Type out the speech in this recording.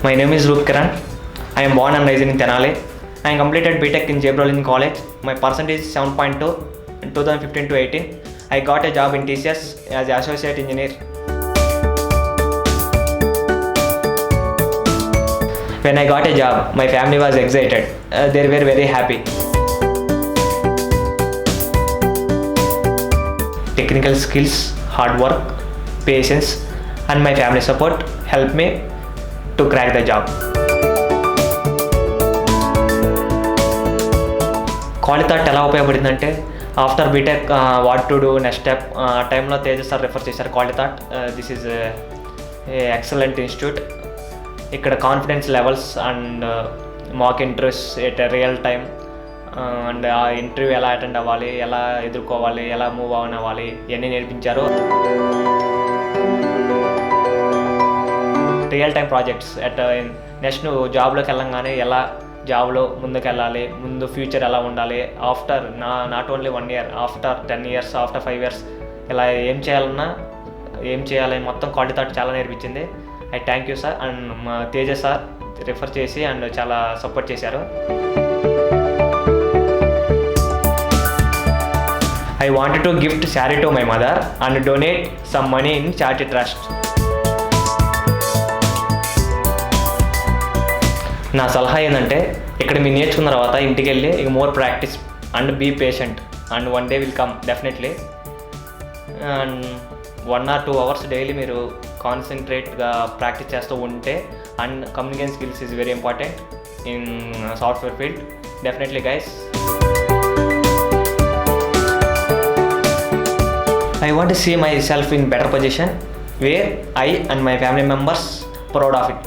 My name is Lucrative. I am born and raised in Tenali. I completed BTech in Jabrolin College. My percentage is 7.2 in 2015 to 18. I got a job in TCS as an associate engineer. When I got a job, my family was excited. They were very happy. Technical skills, hard work, patience, and my family support helped me to crack the job. Qualithought ఎలా ఉపయోగపడిందంటే after BTech what to do next step టైంలో Teja sir refer చేశారు Qualithought. This is excellent institute. ఇక్కడ confidence levels and mock interviews at real time and ఆ interview ఎలా attend అవ్వాలి, ఎలా ఎదుర్కోవాలి, ఎలా మూవ్ ఆన్ అవ్వాలి ఇవన్నీ నేర్పించారు. రియల్ టైమ్ ప్రాజెక్ట్స్ నెక్స్ట్ నువ్వు జాబ్లోకి వెళ్ళంగానే ఎలా జాబ్లో ముందుకు వెళ్ళాలి, ముందు ఫ్యూచర్ ఎలా ఉండాలి, after not only 1 year, after 10 years, after 5 years ఇలా ఏం చేయాలని మొత్తం క్వాలిథాట్ చాలా నేర్పించింది. I thank you sir. And మా తేజ సార్ రిఫర్ చేసి అండ్ చాలా సపోర్ట్ చేశారు. I wanted to gift saree to my mother and donate some money in charity trust. నా సలహా ఏంటంటే ఇక్కడ మీరు నేర్చుకున్న తర్వాత ఇంటికి వెళ్ళి ఇక more practice and be patient and one day will come definitely. And 1 or 2 hours daily మీరు కాన్సన్ట్రేట్గా ప్రాక్టీస్ చేస్తూ ఉంటే and communication skills is very important in software field. Definitely guys. I want to see myself in better position where I and my family members proud of it.